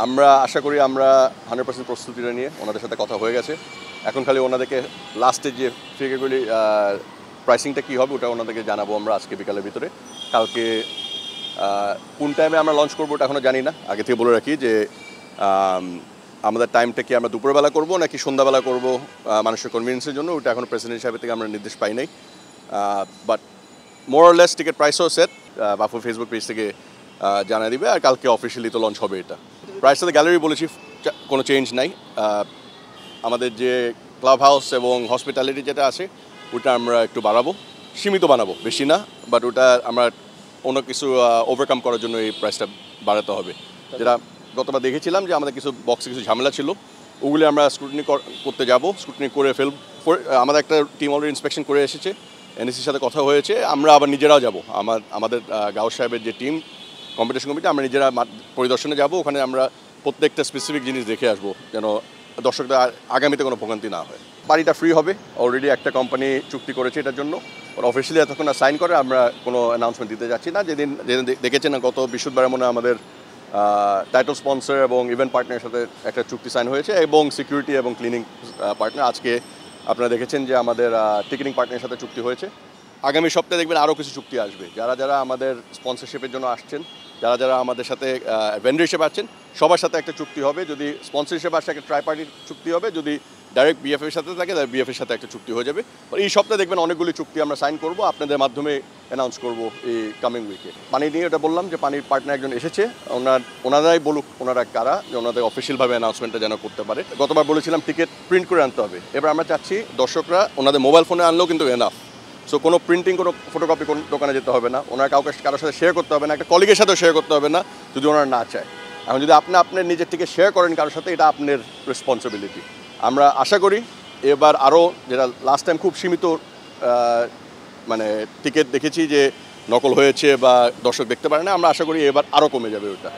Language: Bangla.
আমরা আশা করি আমরা 100% প্রস্তুতিটা নিয়ে ওনাদের সাথে কথা হয়ে গেছে। এখন খালি ওনাদেরকে লাস্টে যে ফিগারগুলি প্রাইসিংটা কী হবে ওটা ওনাদেরকে জানাবো আমরা আজকে বিকালের ভিতরে। কালকে কোন টাইমে আমরা লঞ্চ করবো ওটা এখনও জানি না। আগে থেকে বলে রাখি যে আমাদের টাইমটা কি আমরা দুপুরবেলা করবো নাকি সন্ধ্যাবেলা করবো মানুষের কনভিনিয়েন্সের জন্য ওটা এখনও প্রেসিডেন্ট সাহেব থেকে আমরা নির্দেশ পাই নাই। But more or less ticket প্রাইসও সেট বাফুর ফেসবুক পেজ থেকে জানিয়ে দিবে। আর কালকে অফিসিয়ালি তো লঞ্চ হবে এটা। প্রাইসটাতে গ্যালারি বলেছি কোনো চেঞ্জ নাই। আমাদের যে ক্লাব হাউস এবং হসপিটালিটি যেটা আছে ওটা আমরা একটু বাড়াবো, সীমিত বানাবো, বেশি না। বাট ওটা আমরা অন্য কিছু ওভারকাম করার জন্য এই প্রাইসটা বাড়াতে হবে। যেটা গতবার দেখেছিলাম যে আমাদের কিছু বক্সে কিছু ঝামেলা ছিল, ওগুলি আমরা স্ক্রুটিনি করতে যাব। স্ক্রুটিনি করে আমাদের একটা টিম অলরেডি ইন্সপেকশন করে এসেছে, এনএসির সাথে কথা হয়েছে। আমরা আবার নিজেরাও যাব, আমাদের গাউস সাহেবের যে টিম কম্পিটিশন কমিটি, আমরা নিজেরা পরিদর্শনে যাব। ওখানে আমরা প্রত্যেকটা স্পেসিফিক জিনিস দেখে আসবো যেন দর্শকদের আগামীতে কোনো ভোগান্তি না হয়। বাড়িটা ফ্রি হবে, অলরেডি একটা কোম্পানি চুক্তি করেছে এটার জন্য। ওরা অফিসিয়ালি এতক্ষণ সাইন করে, আমরা কোনো অ্যানাউন্সমেন্ট দিতে যাচ্ছি না। যেদিন দেখেছেন না গত বৃহস্পতিবার মনে আমাদের টাইটেল স্পন্সর এবং ইভেন্ট পার্টনারের সাথে একটা চুক্তি সাইন হয়েছে এবং সিকিউরিটি এবং ক্লিনিং পার্টনার। আজকে আপনারা দেখেছেন যে আমাদের টিকেটিং পার্টনারের সাথে চুক্তি হয়েছে। আগামী সপ্তাহে দেখবেন আরও কিছু চুক্তি আসবে। যারা যারা আমাদের স্পন্সরশিপের জন্য আসছেন, যারা যারা আমাদের সাথে ভেন্ডর হিসেবে আসছেন, সবার সাথে একটা চুক্তি হবে। যদি স্পন্সর হিসেবে আসে একটা ট্রাই পার্টির চুক্তি হবে। যদি ডাইরেক্ট বিএফের সাথে থাকে তাহলে বিএফের সাথে একটা চুক্তি হয়ে যাবে। এই সপ্তাহে দেখবেন অনেকগুলি চুক্তি আমরা সাইন করব, আপনাদের মাধ্যমে অ্যানাউন্স করব এই কামিং উইকে। পানি নিয়ে এটা বললাম যে পানির পার্টনার একজন এসেছে, ওনারাই বলুক ওনারা কারা, যে ওনাদের অফিসিয়ালভাবে অ্যানাউন্সমেন্টটা যেন করতে পারে। গতবার বলেছিলাম টিকিট প্রিন্ট করে আনতে হবে, এবার আমরা চাচ্ছি দর্শকরা ওনাদের মোবাইল ফোনে আনলেও কিন্তু এনাফ। সো কোনো প্রিন্টিং, কোনো ফটোকপি কোনো দোকানে যেতে হবে না, ওনার কারোর সাথে শেয়ার করতে হবে না, একটা কলিগের সাথেও শেয়ার করতে হবে না যদি ওনারা না চায়। এখন যদি আপনার নিজের থেকে শেয়ার করেন কারোর সাথে, এটা আপনার রেসপন্সিবিলিটি। আমরা আশা করি এবার আরও, যেটা লাস্ট টাইম খুব সীমিত মানে টিকিট দেখেছি যে নকল হয়েছে বা দর্শক দেখতে পারে না, আমরা আশা করি এবার আরও কমে যাবে ওটা।